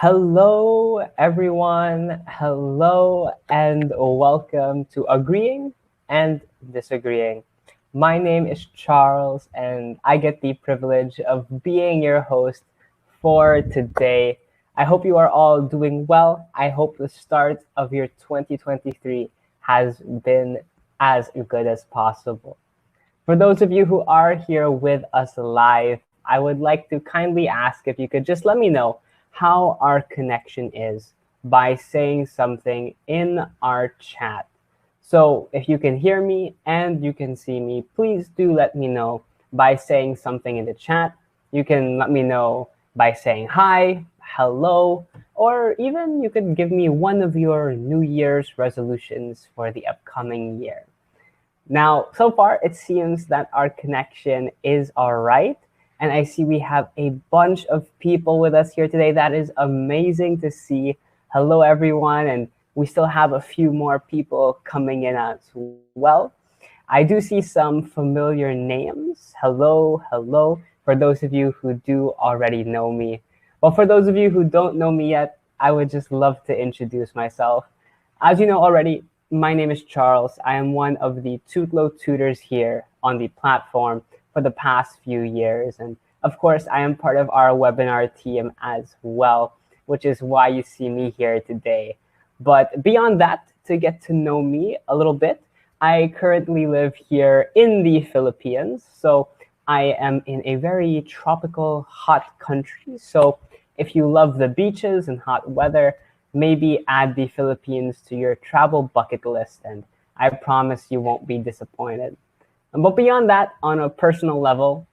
Hello, everyone. Hello, and welcome to Agreeing and Disagreeing. My name is Charles, and I get the privilege of being your host for today. I hope you are all doing well. I hope the start of your 2023 has been as good as possible. For those of you who are here with us live, I would like to kindly ask if you could just let me know how our connection is by saying something in our chat. So if you can hear me and you can see me, please do let me know by saying something in the chat. You can let me know by saying hi, hello, or even you could give me one of your New Year's resolutions for the upcoming year. Now, so far, it seems that our connection is all right. And I see we have a bunch of people with us here today. That is amazing to see. Hello, everyone. And we still have a few more people coming in as well. I do see some familiar names. Hello, hello. For those of you who do already know me. Well, for those of you who don't know me yet, I would just love to introduce myself. As you know already, my name is Charles. I am one of the Tutlo tutors here on the platform for the past few years. And of course, I am part of our webinar team as well, which is why you see me here today. But beyond that, to get to know me a little bit, I currently live here in the Philippines. So I am in a very tropical, hot country. So if you love the beaches and hot weather, maybe add the Philippines to your travel bucket list, and I promise you won't be disappointed. But beyond that, on a personal level,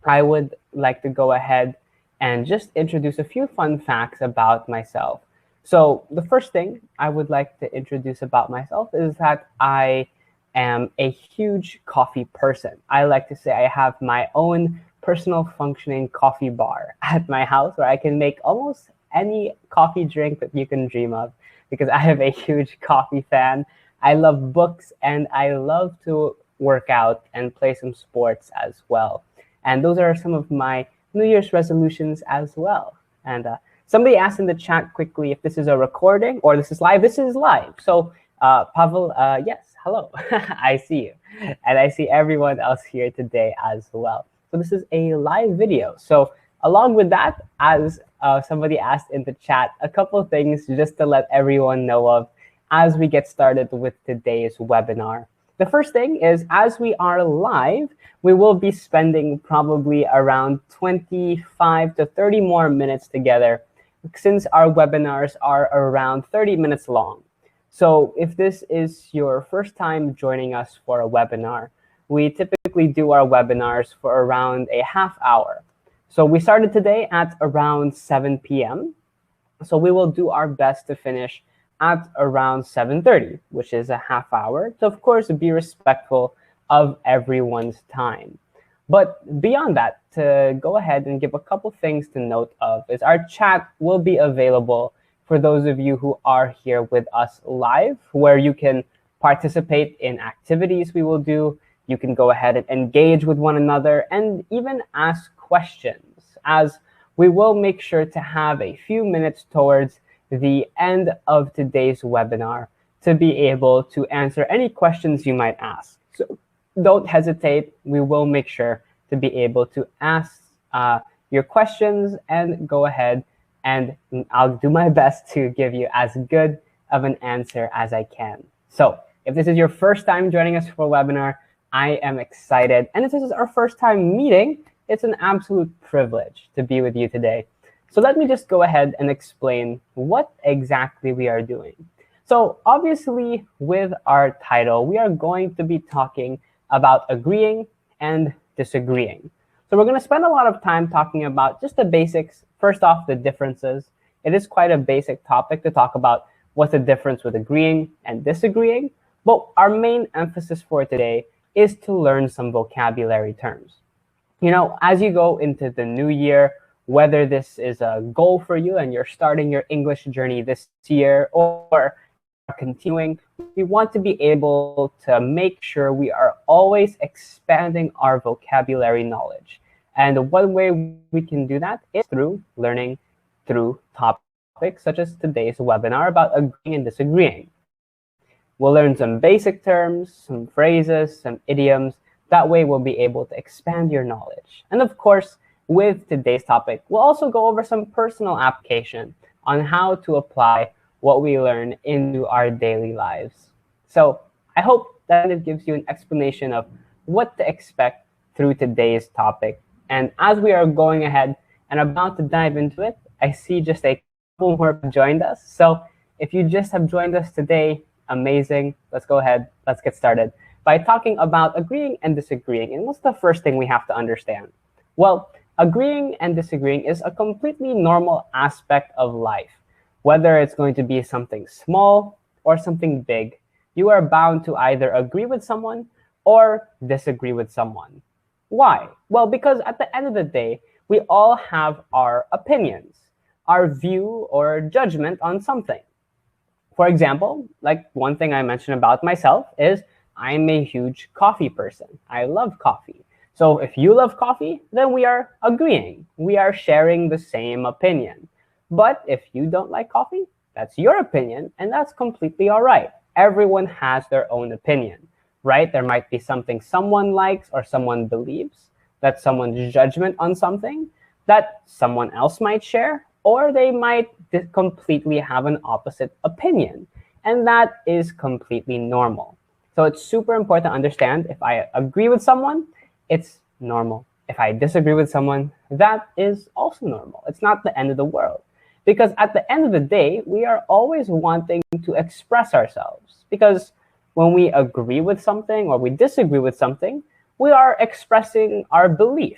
I would like to go ahead and just introduce a few fun facts about myself. So, the first thing I would like to introduce about myself is that I am a huge coffee person. I like to say I have my own personal functioning coffee bar at my house where I can make almost any coffee drink that you can dream of because I am a huge coffee fan. I love books and I love to work out and play some sports as well. And those are some of my New Year's resolutions as well. And somebody asked in the chat quickly if this is a recording or this is live. This is live. So, Pavel, yes, hello. I see you. And I see everyone else here today as well. So, this is a live video. So, along with that, as somebody asked in the chat, a couple things just to let everyone know of as we get started with today's webinar. The first thing is, as we are live, we will be spending probably around 25 to 30 more minutes together since our webinars are around 30 minutes long. So if this is your first time joining us for a webinar, we typically do our webinars for around a half hour. So we started today at around 7 p.m. So we will do our best to finish at around 7:30, which is a half hour, to of course be respectful of everyone's time. But beyond that, to go ahead and give a couple things to note of is our chat will be available for those of you who are here with us live, where you can participate in activities we will do. You can go ahead and engage with one another and even ask questions, as we will make sure to have a few minutes towards the end of today's webinar to be able to answer any questions you might ask. So don't hesitate. We will make sure to be able to ask your questions and go ahead and I'll do my best to give you as good of an answer as I can. So if this is your first time joining us for a webinar, I am excited. And if this is our first time meeting, it's an absolute privilege to be with you today. So let me just go ahead and explain what exactly we are doing. So obviously, with our title, we are going to be talking about agreeing and disagreeing. So we're going to spend a lot of time talking about just the basics. First off, the differences. It is quite a basic topic to talk about what's the difference with agreeing and disagreeing. But our main emphasis for today is to learn some vocabulary terms. You know, as you go into the new year, whether this is a goal for you and you're starting your English journey this year or continuing, we want to be able to make sure we are always expanding our vocabulary knowledge. And one way we can do that is through learning through topics. topics such as today's webinar about agreeing and disagreeing. We'll learn some basic terms, some phrases, some idioms. That way we'll be able to expand your knowledge. And of course, with today's topic, we'll also go over some personal application on how to apply what we learn into our daily lives. So I hope that it gives you an explanation of what to expect through today's topic. And as we are going ahead and about to dive into it, I see just a couple more joined us. So if you just have joined us today, amazing. Let's go ahead. Let's get started by talking about agreeing and disagreeing. And what's the first thing we have to understand? Well, agreeing and disagreeing is a completely normal aspect of life. Whether it's going to be something small or something big, you are bound to either agree with someone or disagree with someone. Why? Well, because at the end of the day, we all have our opinions, our view or judgment on something. For example, like one thing I mentioned about myself is I'm a huge coffee person. I love coffee. So if you love coffee, then we are agreeing. We are sharing the same opinion. But if you don't like coffee, that's your opinion, and that's completely all right. Everyone has their own opinion, right? There might be something someone likes or someone believes, that's someone's judgment on something that someone else might share, or they might completely have an opposite opinion. And that is completely normal. So it's super important to understand if I agree with someone, it's normal. If I disagree with someone, that is also normal. It's not the end of the world. Because at the end of the day, we are always wanting to express ourselves. Because when we agree with something or we disagree with something, we are expressing our belief,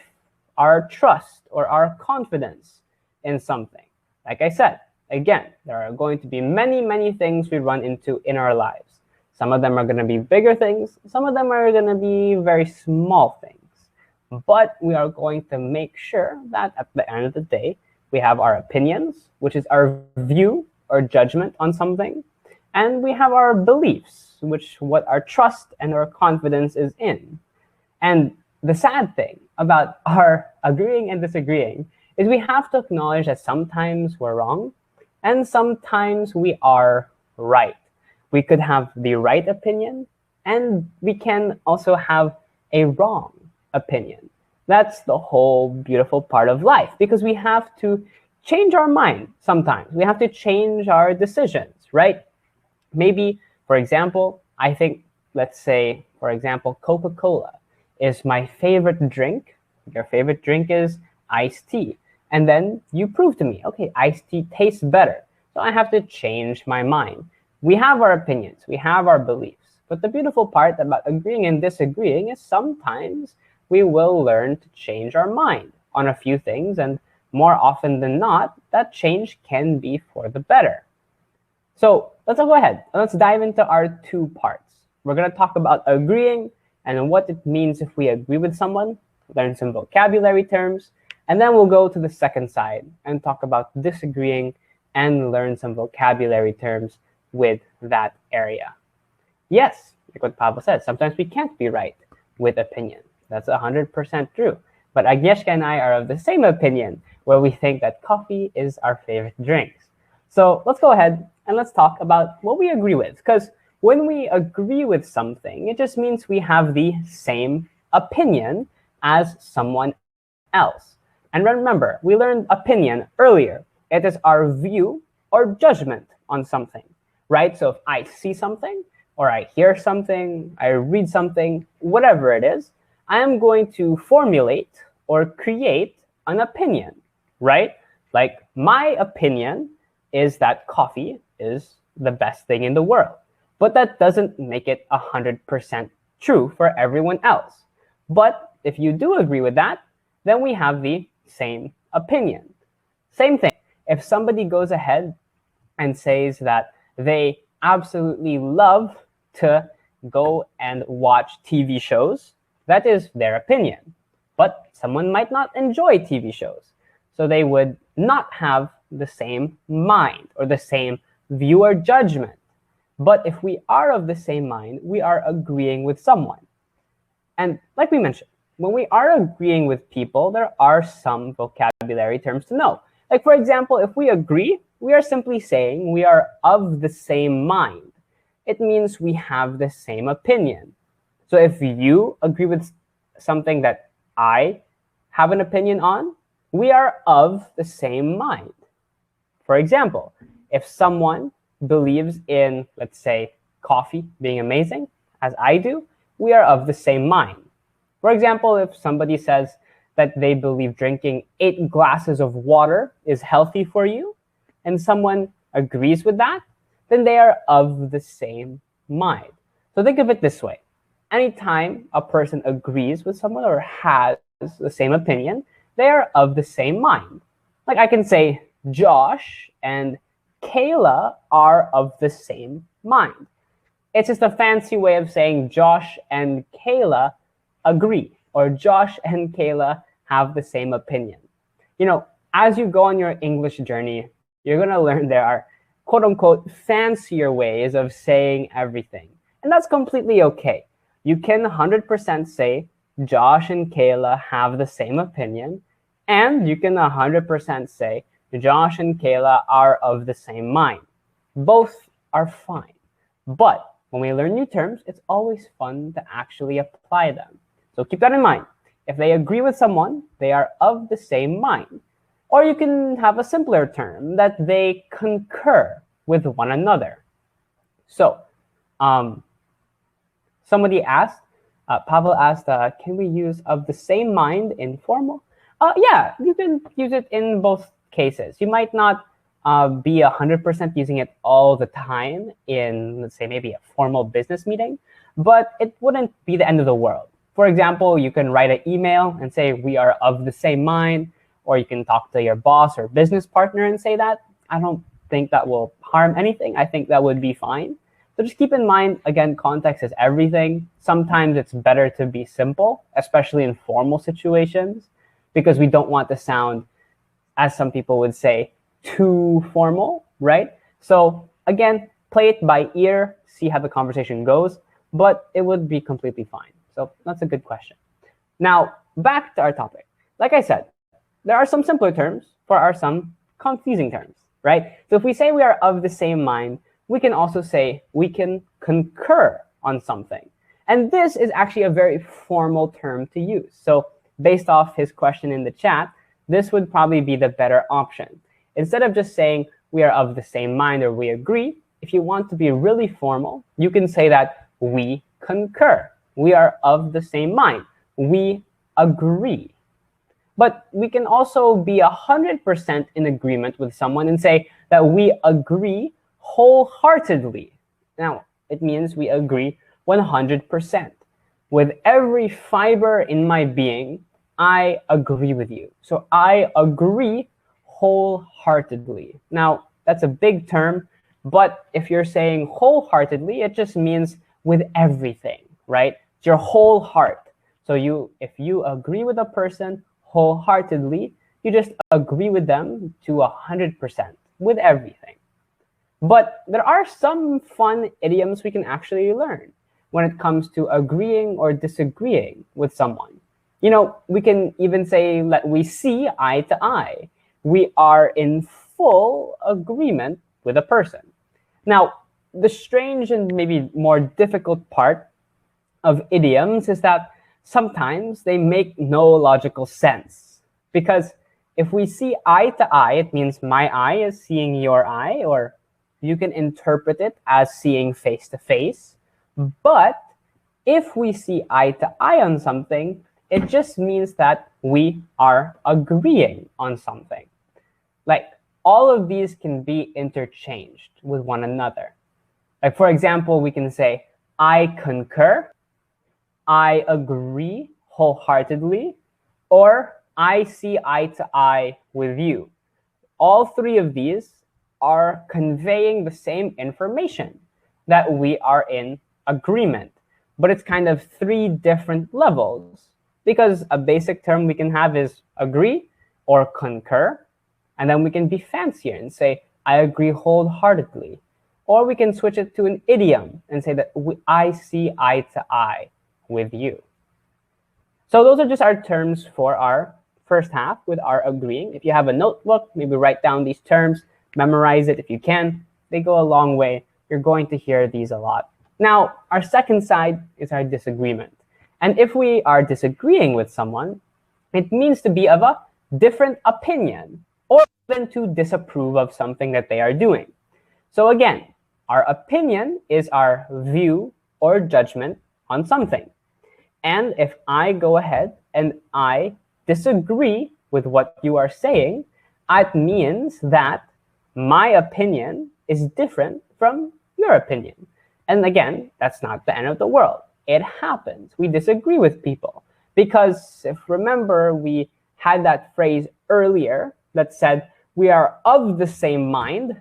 our trust, or our confidence in something. Like I said, again, there are going to be many, many things we run into in our lives. Some of them are going to be bigger things. Some of them are going to be very small things. But we are going to make sure that at the end of the day, we have our opinions, which is our view or judgment on something. And we have our beliefs, which what our trust and our confidence is in. And the sad thing about our agreeing and disagreeing is we have to acknowledge that sometimes we're wrong and sometimes we are right. We could have the right opinion and we can also have a wrong opinion. That's the whole beautiful part of life because we have to change our mind sometimes. We have to change our decisions, right? Maybe, for example, I think, let's say, for example, Coca-Cola is my favorite drink. Your favorite drink is iced tea. And then you prove to me, okay, iced tea tastes better. So I have to change my mind. We have our opinions. We have our beliefs. But the beautiful part about agreeing and disagreeing is sometimes we will learn to change our mind on a few things. And more often than not, that change can be for the better. So let's go ahead and let's dive into our two parts. We're going to talk about agreeing and what it means if we agree with someone, learn some vocabulary terms, and then we'll go to the second side and talk about disagreeing and learn some vocabulary terms with that area. Yes, like what Pavel said, sometimes we can't be right with opinion. That's 100% true. But Agnieszka and I are of the same opinion where we think that coffee is our favorite drink. So let's go ahead and let's talk about what we agree with. Because when we agree with something, it just means we have the same opinion as someone else. And remember, we learned opinion earlier. It is our view or judgment on something, right? So if I see something or I hear something, I read something, whatever it is, I am going to formulate or create an opinion, right? Like my opinion is that coffee is the best thing in the world. But that doesn't make it 100% true for everyone else. But if you do agree with that, then we have the same opinion. Same thing. If somebody goes ahead and says that they absolutely love to go and watch TV shows, that is their opinion. But someone might not enjoy TV shows. So they would not have the same mind or the same view or judgment. But if we are of the same mind, we are agreeing with someone. And like we mentioned, when we are agreeing with people, there are some vocabulary terms to know. Like, for example, if we agree, we are simply saying we are of the same mind. It means we have the same opinion. So if you agree with something that I have an opinion on, we are of the same mind. For example, if someone believes in, let's say, coffee being amazing, as I do, we are of the same mind. For example, if somebody says that they believe drinking 8 glasses of water is healthy for you, and someone agrees with that, then they are of the same mind. So think of it this way. Anytime a person agrees with someone or has the same opinion, they are of the same mind. Like I can say, Josh and Kayla are of the same mind. It's just a fancy way of saying Josh and Kayla agree, or Josh and Kayla have the same opinion. You know, as you go on your English journey, you're going to learn there are quote unquote fancier ways of saying everything. And that's completely okay. You can 100% say Josh and Kayla have the same opinion, and you can 100% say Josh and Kayla are of the same mind. Both are fine. But when we learn new terms, it's always fun to actually apply them. So keep that in mind. If they agree with someone, they are of the same mind. Or you can have a simpler term that they concur with one another. So somebody asked, Pavel asked, can we use of the same mind in formal? Yeah, you can use it in both cases. You might not be 100% using it all the time in, let's say, maybe a formal business meeting, but it wouldn't be the end of the world. For example, you can write an email and say, we are of the same mind, or you can talk to your boss or business partner and say that. I don't think that will harm anything. I think that would be fine. So just keep in mind, again, context is everything. Sometimes it's better to be simple, especially in formal situations, because we don't want to sound, as some people would say, too formal, right? So again, play it by ear, see how the conversation goes, but it would be completely fine. So that's a good question. Now, back to our topic. Like I said, there are some simpler terms, there are some confusing terms, right? So if we say we are of the same mind, we can also say we can concur on something. And this is actually a very formal term to use. So based off his question in the chat, this would probably be the better option. Instead of just saying we are of the same mind or we agree, if you want to be really formal, you can say that we concur. We are of the same mind. We agree. But we can also be 100% in agreement with someone and say that we agree wholeheartedly. Now, it means we agree 100%. With every fiber in my being, I agree with you. So I agree wholeheartedly. Now, that's a big term, but if you're saying wholeheartedly, it just means with everything, right? It's your whole heart. So if you agree with a person wholeheartedly, you just agree with them to 100% with everything. But there are some fun idioms we can actually learn when it comes to agreeing or disagreeing with someone. You know, we can even say that we see eye to eye. We are in full agreement with a person. Now, the strange and maybe more difficult part of idioms is that sometimes they make no logical sense. Because if we see eye to eye, it means my eye is seeing your eye, or you can interpret it as seeing face to face. But if we see eye to eye on something, it just means that we are agreeing on something. Like, all of these can be interchanged with one another. Like, for example, we can say, I concur, I agree wholeheartedly, or I see eye to eye with you. All three of these are conveying the same information, that we are in agreement. But it's kind of three different levels, because a basic term we can have is agree or concur, and then we can be fancier and say, I agree wholeheartedly. Or we can switch it to an idiom and say that I see eye to eye with you. So those are just our terms for our first half with our agreeing. If you have a notebook, maybe write down these terms, memorize it if you can. They go a long way. You're going to hear these a lot. Now, our second side is our disagreement. And if we are disagreeing with someone, it means to be of a different opinion or even to disapprove of something that they are doing. So again, our opinion is our view or judgment on something. And if I go ahead and I disagree with what you are saying, it means that my opinion is different from your opinion. And again, that's not the end of the world. It happens. We disagree with people. Because if remember, we had that phrase earlier that said, we are of the same mind.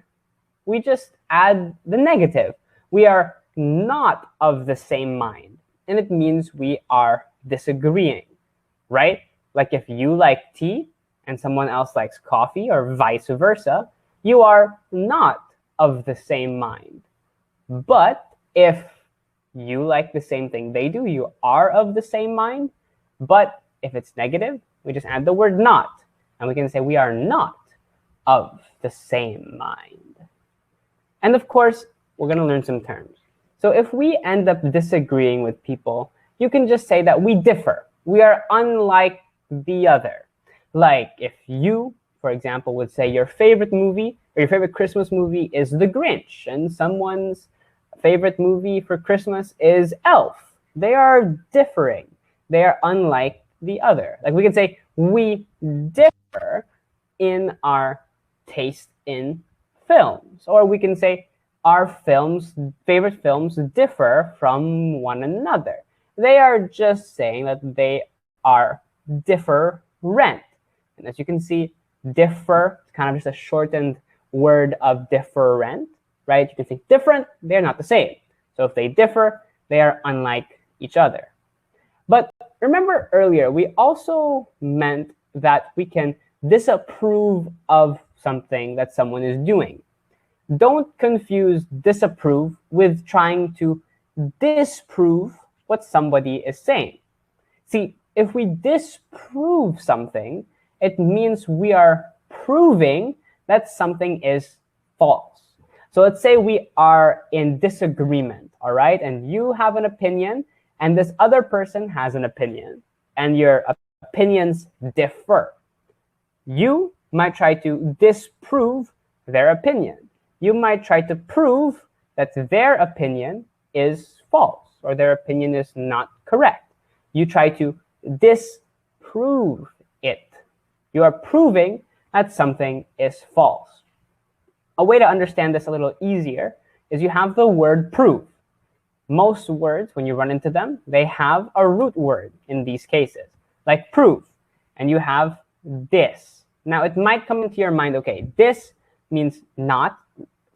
We just add the negative. We are not of the same mind. And it means we are disagreeing, right? Like if you like tea and someone else likes coffee or vice versa, you are not of the same mind. But if you like the same thing they do, you are of the same mind. But if it's negative, we just add the word not. And we can say we are not of the same mind. And of course, we're going to learn some terms. So if we end up disagreeing with people, you can just say that we differ. We are unlike the other. Like if you, for example, would say your favorite movie or your favorite Christmas movie is The Grinch, and someone's favorite movie for Christmas is Elf. They are differing. They are unlike the other. Like we can say we differ in our taste in films. Or we can say our favorite films differ from one another. They are just saying that they are different. And as you can see, differ is kind of just a shortened word of different, right? You can say different, they're not the same. So if they differ, they are unlike each other. But remember earlier, we also meant that we can disapprove of something that someone is doing. Don't confuse disapprove with trying to disprove what somebody is saying. See, if we disprove something, it means we are proving that something is false. So let's say we are in disagreement, all right? And you have an opinion, and this other person has an opinion, and your opinions differ. You might try to disprove their opinion. You might try to prove that their opinion is false or their opinion is not correct. You try to disprove it. You are proving that something is false. A way to understand this a little easier is you have the word prove. Most words, when you run into them, they have a root word in these cases, like prove, and you have this. Now, it might come into your mind, okay, this means not.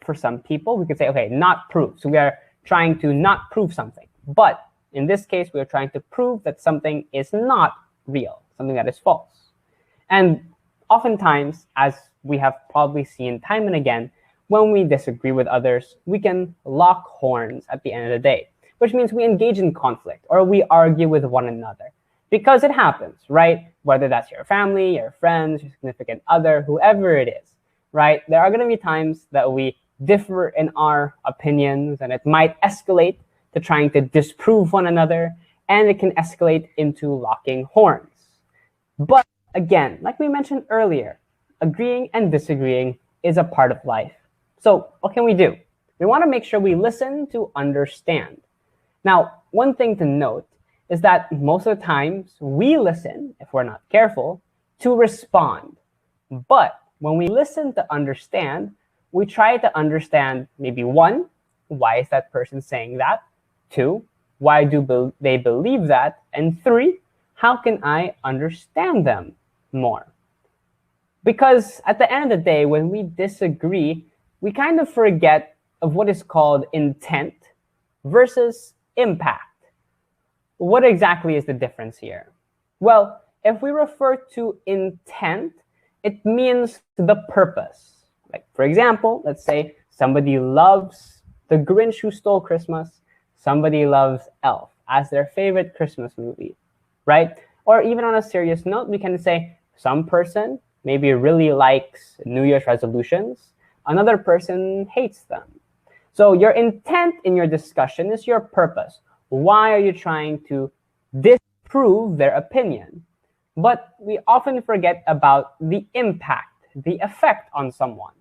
For some people, we could say, okay, not prove. So we are trying to not prove something. But in this case, we are trying to prove that something is not real, something that is false. And oftentimes, as we have probably seen time and again, when we disagree with others, we can lock horns at the end of the day, which means we engage in conflict or we argue with one another. Because it happens, right? Whether that's your family, your friends, your significant other, whoever it is, right? There are going to be times that we differ in our opinions, and it might escalate to trying to disprove one another, and it can escalate into locking horns. But again, like we mentioned earlier, agreeing and disagreeing is a part of life. So what can we do? We want to make sure we listen to understand. Now, one thing to note is that most of the times we listen, if we're not careful, to respond. But when we listen to understand, we try to understand maybe one, why is that person saying that? Two, why do they believe that? And three, how can I understand them more? Because at the end of the day, when we disagree, we kind of forget of what is called intent versus impact. What exactly is the difference here? Well, if we refer to intent, it means the purpose. Like, for example, let's say somebody loves The Grinch Who Stole Christmas. Somebody loves Elf as their favorite Christmas movie, right? Or even on a serious note, we can say Some person maybe really likes New Year's resolutions. Another person hates them. So your intent in your discussion is your purpose. Why are you trying to disprove their opinion? But we often forget about the impact, the effect on someone.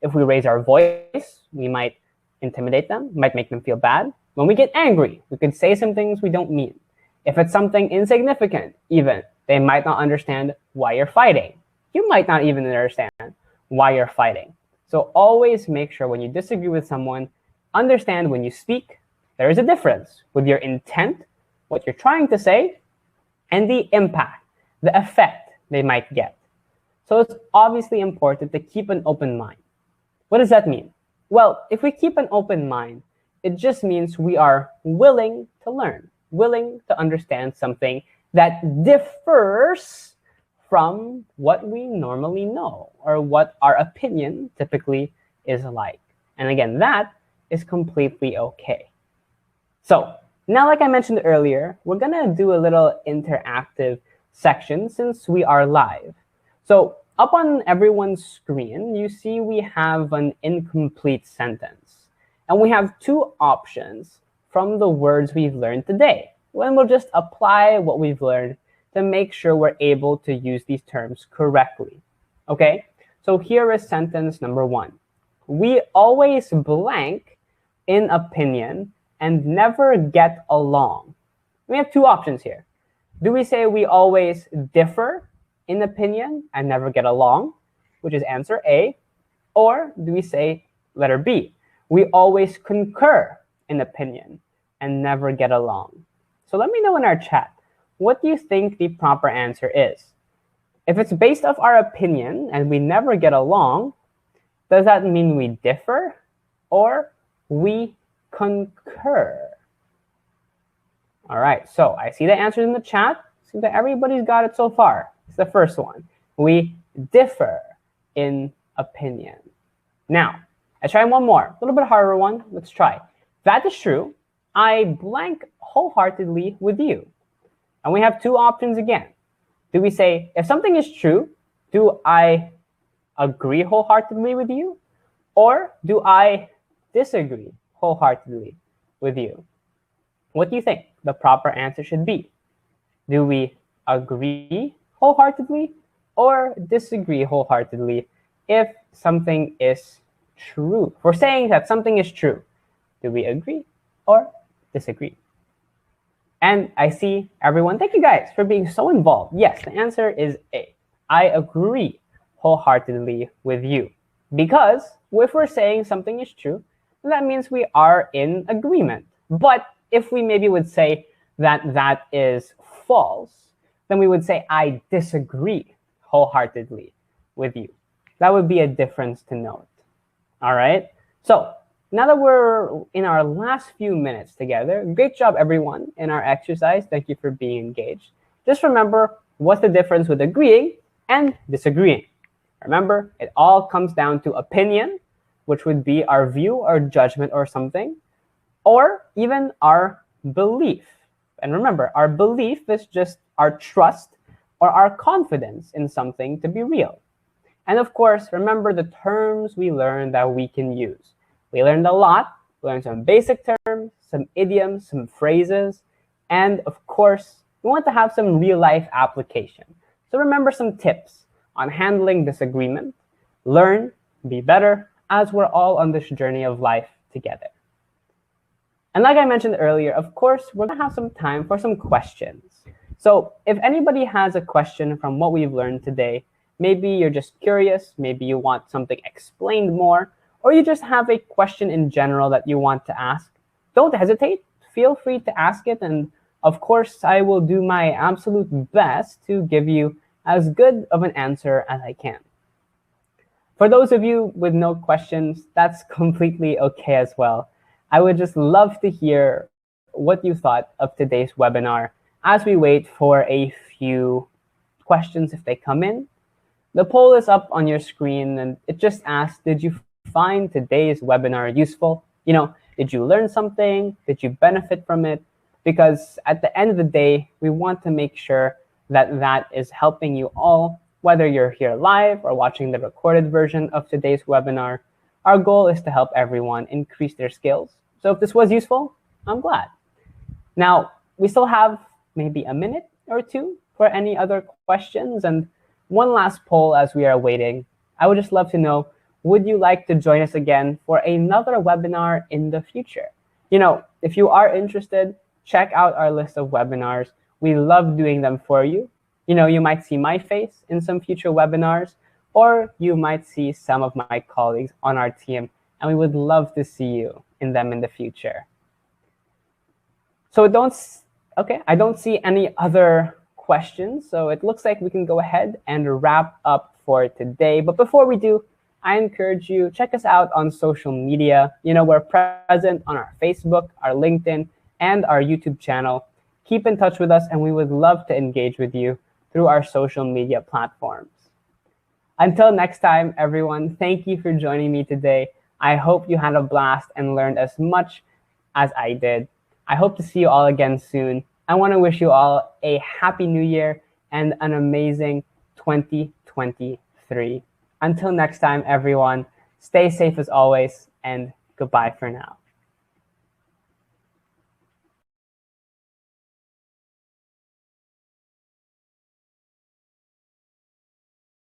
If we raise our voice, we might intimidate them, might make them feel bad. When we get angry, we could say some things we don't mean. If it's something insignificant, even, they might not understand why you're fighting. You might not even understand why you're fighting. So always make sure when you disagree with someone, understand when you speak, there is a difference with your intent, what you're trying to say, and the impact, the effect they might get. So it's obviously important to keep an open mind. What does that mean? Well, if we keep an open mind, it just means we are willing to learn, willing to understand something that differs from what we normally know or what our opinion typically is like. And again, that is completely okay. So now, like I mentioned earlier, we're gonna do a little interactive section since we are live. So up on everyone's screen, you see we have an incomplete sentence. And we have two options from the words we've learned today. And we'll just apply what we've learned to make sure we're able to use these terms correctly. Okay, so here is sentence number one. We always blank in opinion and never get along. We have two options here. Do we say we always differ in opinion and never get along, which is answer A, or do we say letter B? We always concur in opinion and never get along. So let me know in our chat, what do you think the proper answer is? If it's based off our opinion and we never get along, does that mean we differ or we concur? All right, so I see the answers in the chat. See that everybody's got it so far. It's the first one. We differ in opinion. Now, let's try one more, a little bit harder one. Let's try. That is true. I blank wholeheartedly with you. And we have two options again. Do we say, if something is true, do I agree wholeheartedly with you? Or do I disagree wholeheartedly with you? What do you think the proper answer should be? Do we agree wholeheartedly or disagree wholeheartedly if something is true? If we're saying that something is true, do we agree or disagree? And I see everyone, thank you guys for being so involved. Yes, the answer is A. I agree wholeheartedly with you. Because if we're saying something is true, that means we are in agreement. But if we maybe would say that that is false, then we would say I disagree wholeheartedly with you. That would be a difference to note. All right? So now that we're in our last few minutes together, great job, everyone, in our exercise. Thank you for being engaged. Just remember, what's the difference with agreeing and disagreeing? Remember, it all comes down to opinion, which would be our view or judgment or something, or even our belief. And remember, our belief is just our trust or our confidence in something to be real. And of course, remember the terms we learned that we can use. We learned a lot. We learned some basic terms, some idioms, some phrases, and of course, we want to have some real-life application. So remember some tips on handling disagreement, learn, be better, as we're all on this journey of life together. And like I mentioned earlier, of course, we're going to have some time for some questions. So if anybody has a question from what we've learned today, maybe you're just curious, maybe you want something explained more, or you just have a question in general that you want to ask, don't hesitate. Feel free to ask it. And of course, I will do my absolute best to give you as good of an answer as I can. For those of you with no questions, that's completely okay as well. I would just love to hear what you thought of today's webinar as we wait for a few questions if they come in. The poll is up on your screen, and it just asks, did you find today's webinar useful? You know, did you learn something? Did you benefit from it? Because at the end of the day, we want to make sure that that is helping you all Whether you're here live or watching the recorded version of today's webinar, our goal is to help everyone increase their skills. So if this was useful, I'm glad. Now, we still have maybe a minute or two for any other questions. And one last poll as we are waiting. I would just love to know, would you like to join us again for another webinar in the future? If you are interested, check out our list of webinars. We love doing them for you. You might see my face in some future webinars, or you might see some of my colleagues on our team, and we would love to see you in them in the future. So I don't see any other questions, so it looks like we can go ahead and wrap up for today. But before we do, I encourage you, check us out on social media. We're present on our Facebook, our LinkedIn, and our YouTube channel. Keep in touch with us, and we would love to engage with you through our social media platforms. Until next time, everyone, thank you for joining me today. I hope you had a blast and learned as much as I did. I hope to see you all again soon. I want to wish you all a happy new year and an amazing 2023. Until next time, everyone, stay safe as always, and goodbye for now.